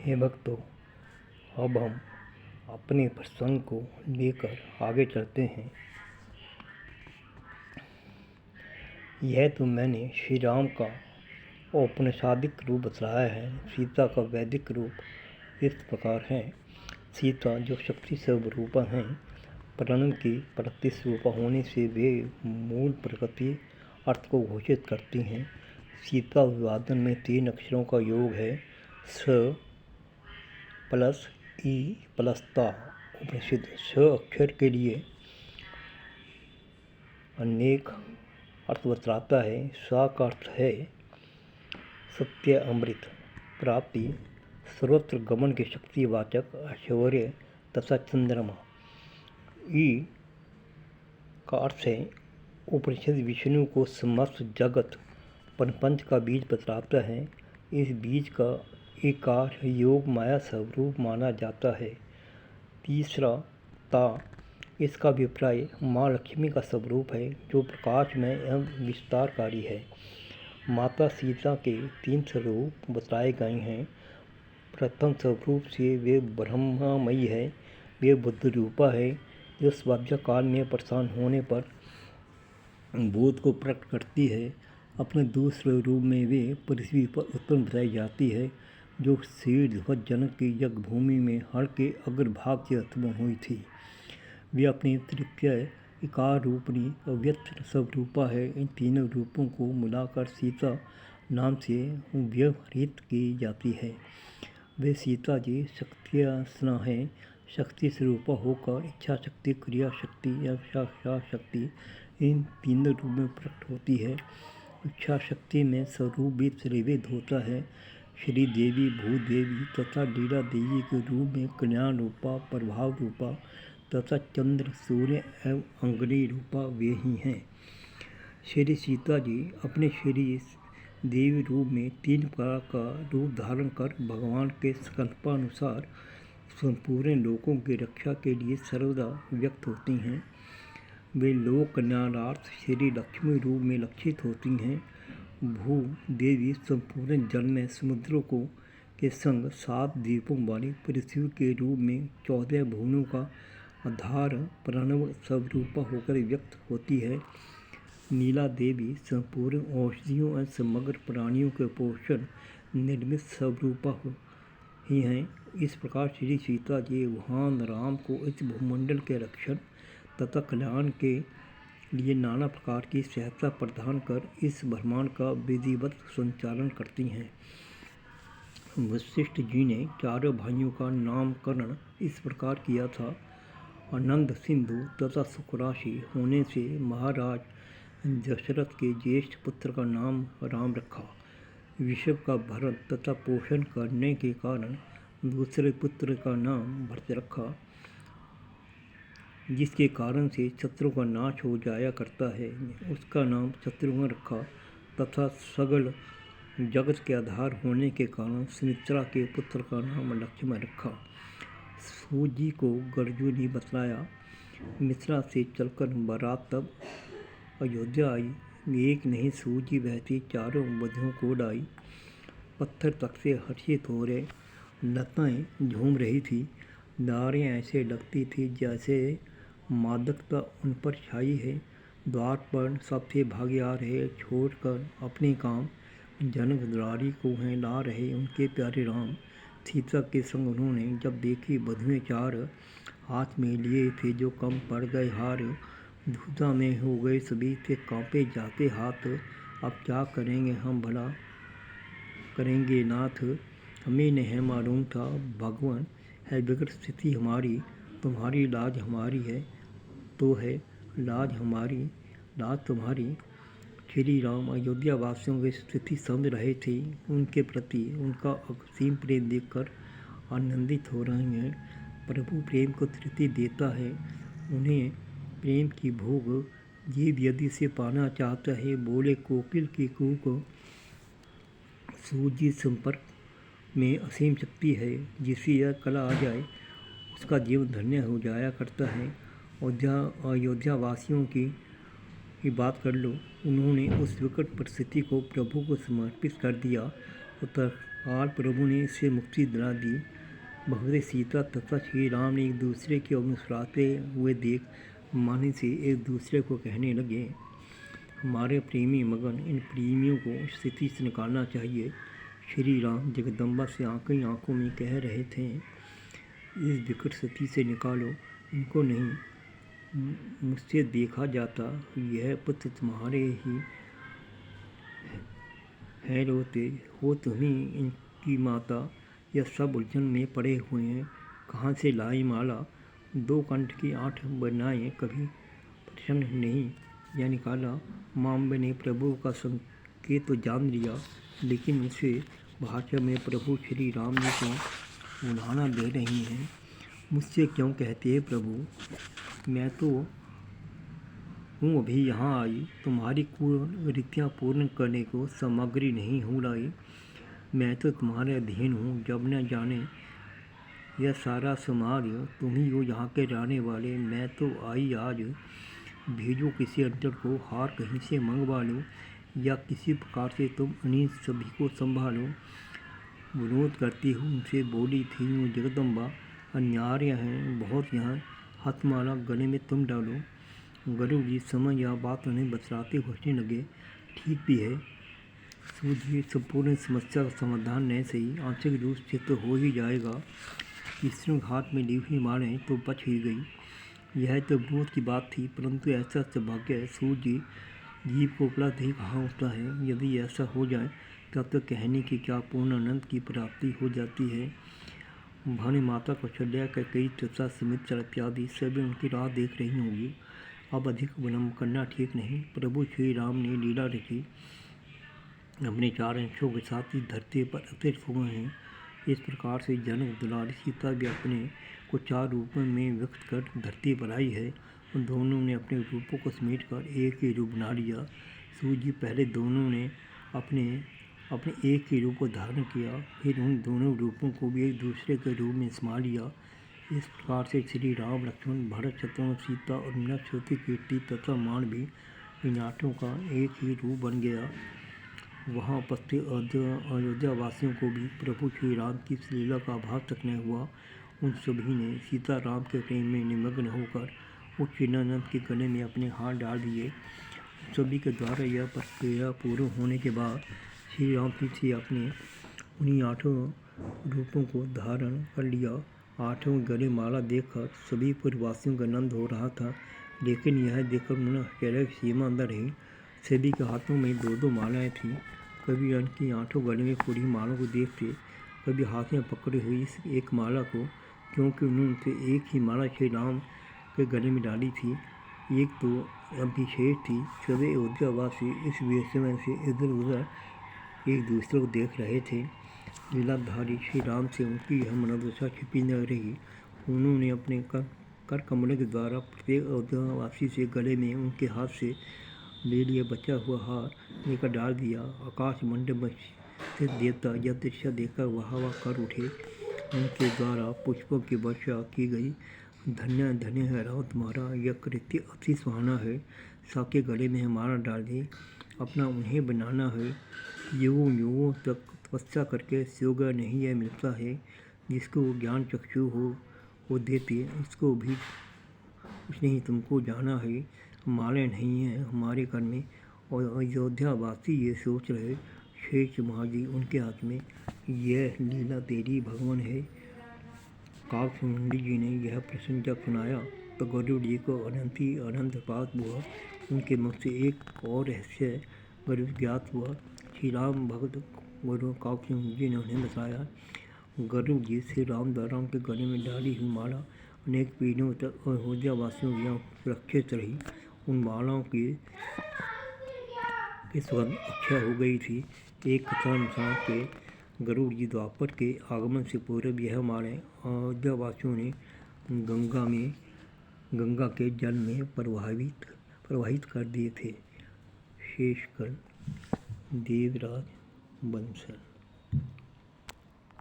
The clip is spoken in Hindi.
हे भक्तों, अब हम अपने प्रसंग को लेकर आगे चलते हैं। यह तो मैंने श्री राम का औपनिषादिक रूप बतलाया है। सीता का वैदिक रूप इस प्रकार है। सीता जो शक्ति स्वरूपा हैं, प्रणव की प्रतिस्वरूपा होने से वे मूल प्रकृति अर्थ को घोषित करती हैं। सीता विवादन में 3 अक्षरों का योग है। स प्लस ई प्लस ता। उपनिषद स अक्षर के लिए अनेक अर्थ बतलाता है। सा का अर्थ है सत्य, अमृत प्राप्ति, सर्वत्र गमन की शक्तिवाचक ऐश्वर्य तथा चंद्रमा। ई का अर्थ है उपनिषद विष्णु को समस्त जगत प्रपंच का बीज बतलाता है। इस बीज का एकार योग माया स्वरूप माना जाता है। तीसरा ता, इसका अभिप्राय माँ लक्ष्मी का स्वरूप है जो प्रकाशमय एवं विस्तारकारी है। माता सीता के 3 स्वरूप बताए गए हैं। प्रथम स्वरूप से वे ब्रह्ममयी है। वे बुद्ध रूपा है जो स्वाध्याय काल में परेशान होने पर बोध को प्रकट करती है। अपने दूसरे रूप में वे पृथ्वी पर उत्पन्न बताई जाती है जो शीर्षध्वज जनक की यज्ञभूमि में हर के अग्रभाग से उत्पन्न हुई थी। वे अपनी तृतीय इकार रूपणी अव्यक्त स्वरूपा है। इन तीनों रूपों को मिलाकर सीता नाम से व्यवहृत की जाती है। वे सीता जी शक्तियासना है। शक्ति स्वरूपा होकर इच्छा शक्ति, क्रिया शक्ति या साक्षात शक्ति इन तीनों रूप में प्रकट होती है। इच्छा शक्ति में स्वरूप भी त्रिविध होता है। श्री देवी, भूदेवी तथा लीला देवी के रूप में कल्याण रूपा, प्रभाव रूपा तथा चंद्र, सूर्य एवं अंग्नि रूपा वे ही हैं। श्री सीता जी अपने श्री देवी रूप में 3 प्रकार का रूप धारण कर भगवान के संकल्पानुसार संपूर्ण लोकों की रक्षा के लिए सर्वदा व्यक्त होती हैं। वे लोक कल्याणार्थ श्री लक्ष्मी रूप में लक्षित होती हैं। भू देवी संपूर्ण जल में समुद्रों को के संग 7 द्वीपों वाली पृथ्वी के रूप में 14 भुवनों का आधार प्रणव स्वरूपा होकर व्यक्त होती है। नीला देवी संपूर्ण औषधियों और समग्र प्राणियों के पोषण निर्मित स्वरूपा ही हैं। इस प्रकार श्री सीता जी भगवान राम को इस भूमंडल के रक्षण तथा कल्याण के लिए नाना प्रकार की सहायता प्रदान कर इस ब्रह्मांड का विधिवत संचालन करती हैं। वशिष्ठ जी ने 4 भाइयों का नामकरण इस प्रकार किया था। आनंद सिंधु तथा सुखराशि होने से महाराज दशरथ के ज्येष्ठ पुत्र का नाम राम रखा। विश्व का भरण तथा पोषण करने के कारण दूसरे पुत्र का नाम भरत रखा, जिसके कारण से शत्रु का नाश हो जाया करता है। उसका नाम शत्रुघ्न रखा तथा सगल जगत के आधार होने के कारण सुमित्रा के पुत्र का नाम लक्ष्मण रखा। सूत जी को गर्जू ने बतलाया। मिथिला से चलकर बारात तब अयोध्या आई। एक नहीं सूजी बहती चारों बधियों को डाई। पत्थर तक से हर्षित हो रहे लताएं झूम रही थी। नारियां ऐसे लगती थी जैसे मादकता उन पर छाई है। द्वार पर सबसे भागे आ रहे छोड़कर अपने काम जनक दुलारी को हैं ला रहे उनके प्यारे राम। सीता के संग उन्होंने जब देखी बधुएं 4 हाथ में लिए थे जो कम पड़ गए हार। धूता में हो गए सभी से कांपे जाते हाथ। अब क्या करेंगे हम भला करेंगे नाथ। हमें न है मालूम था भगवान है बिगड़ स्थिति हमारी। तुम्हारी लाज हमारी है तो है लाज हमारी लाज तुम्हारी। श्री राम अयोध्या वासियों की स्थिति समझ रहे थे। उनके प्रति उनका असीम प्रेम देखकर आनंदित हो रहे हैं। प्रभु प्रेम को तृप्ति देता है। उन्हें प्रेम की भोग जीव यदि से पाना चाहता है। बोले कोकिल की कूक। सूजी संपर्क में असीम शक्ति है। जिसे यह कला आ जाए उसका जीवन धन्य हो जाया करता है। अयोध्या वासियों की बात कर लो। उन्होंने उस विकट परिस्थिति को प्रभु को समर्पित कर दिया। आज प्रभु ने इससे मुक्ति दिला दी। भगवती सीता तथा श्री राम ने एक दूसरे की ओर मुस्कुराते हुए देख माने से एक दूसरे को कहने लगे, हमारे प्रेमी मगन, इन प्रेमियों को स्थिति से निकालना चाहिए। श्री राम जगदम्बा से आंखों में कह रहे थे, इस विकट स्थिति से निकालो इनको, नहीं मुझसे देखा जाता यह पुत्र तुम्हारे ही है, रोते हो तुम्ही इनकी माता, यह सब उलझन में पड़े हुए हैं, कहाँ से लाई माला, 2 कंठ की 8 बनाएं कभी प्रसन्न नहीं, यह निकाला। माम्बे ने प्रभु का संकेत तो जान लिया, लेकिन उसे भाषा में प्रभु श्री राम जी को उलाहना दे रही हैं। मुझसे क्यों कहते हैं प्रभु, मैं तो हूँ अभी यहाँ आई, तुम्हारी कुरीतियाँ पूर्ण करने को सामग्री नहीं हूँ लाई, मैं तो तुम्हारे अधीन हूँ। जब न जाने यह सारा समाज तुम ही हो यहाँ के रहने वाले, मैं तो आई आज, भेजो किसी अंतर को हार कहीं से मंगवा लो, या किसी प्रकार से तुम उन्हीं सभी को संभालो। विरोध करती हूँ उनसे बोली थी वो जगदम्बा, अन्याय हैं बहुत यहाँ, हाथमाला गले में तुम डालो। गरुड़ जी समय यह बात उन्हें बतलाते होने लगे, ठीक भी है सूझिए, संपूर्ण समस्या का समाधान न सही आंशिक रूप से तो हो ही जाएगा। कृष्ण घाट में ली हुई मालें तो बच ही गई, यह तो विरोध की बात थी, परंतु ऐसा सौभाग्य सूर्य जीव को उपलब्ध ही कहाँ होता है। यदि ऐसा हो जाए तब तो कहने की क्या पूर्ण आनंद की प्राप्ति हो जाती है। भानु माता कौशल्या का कई तथा सुमित्रा इत्यादि सभी उनकी राह देख रही होंगी। अब अधिक विलंब करना ठीक नहीं। प्रभु श्री राम ने लीला रची, अपने 4 अंशों के साथ इस धरती पर अवतरित हुए हैं। इस प्रकार से जनक दुलारी सीता भी अपने को 4 रूपों में व्यक्त कर धरती पर आई है। उन दोनों ने अपने रूपों को समेट कर एक ही रूप बना लिया। सूर्य पहले दोनों ने अपने एक ही रूप को धारण किया, फिर उन दोनों रूपों को भी एक दूसरे के रूप में समा लिया। इस प्रकार से श्री राम, लक्ष्मण, भरत, शत्रुघ्न, सीता और मीना, श्रुति, कीर्ति तथा मानवी, इन 8 का एक ही रूप बन गया। वहाँ उपस्थित अयोध्या वासियों को भी प्रभु श्री राम की इस लीला का आभास तकने हुआ। उन सभी ने सीता राम के प्रेम में निमग्न होकर उस चिन्नानंद के गले में अपने हाथ डाल दिए। सभी के द्वारा यह प्रक्रिया पूर्ण होने के बाद श्री राम फिर से अपने उन्हीं 8 रूपों को धारण कर लिया। 8 गले माला देखकर सभी पुरवासियों का आनंद हो रहा था, लेकिन यह देखकर उन्होंने आश्चर्य की सीमा न रही। सभी के हाथों में 2-2 मालाएं थीं। कभी उनकी 8 गले में पूरी मालों को देखते, कभी हाथ में पकड़ी हुई इस एक माला को, क्योंकि उन्होंने एक ही माला श्री राम के गले में डाली थी। एक तो अभी शेष थी। सभी अयोध्यावासी इस विषय से इधर उधर एक दूसरे को देख रहे थे। लीलाधारी श्री राम से उनकी यह मनोदशा छिपी न रही। उन्होंने अपने कर कमलों के द्वारा प्रत्येक अयोध्यावासी से गले में उनके हाथ से ले लिया बचा हुआ हार लेकर डाल दिया। आकाश मंडप में स्थित देवता यह दृश्य देखकर वाह वाह कर उठे। उनके द्वारा पुष्पों की वर्षा की गई। धन्य धन्य है राम, तुम्हारा यह कृत्य अति सुहाना है। साके गले में हमारा डाल दे, अपना उन्हें बनाना है। युगों युगों तक तपस्या करके योग नहीं यह मिलता है। जिसको ज्ञान चक्षु हो देते उसको भी उसने ही तुमको जाना है। माले नहीं है हमारे घर में। और अयोध्यावासी ये सोच रहे, शेष महाजी उनके हाथ में, यह लीला तेरी भगवान है। काकभूषण जी ने यह प्रश्न जब सुनाया तो गरुड़ जी को अनंत प्राप्त हुआ। उनके मुख से एक और रहस्य गरुड़ ज्ञात हुआ। श्री राम भक्त गुरु काकभूषण जी ने उन्हें बताया, गरुड़ जी श्री राम द्वारा उनके गले में डाली हुई माला अनेक पीढ़ियों तक अयोध्यावासियों की यहाँ सुरक्षित रही। उन मालाओं की सुगंध अक्षय हो गई थी। एक कथानुसार के गरुड़ जी द्वापर के आगमन से पूर्व यह मालाएं अयोध्यावासियों ने गंगा के जल में प्रवाहित कर दिए थे। शेषकर देवराज बंसल।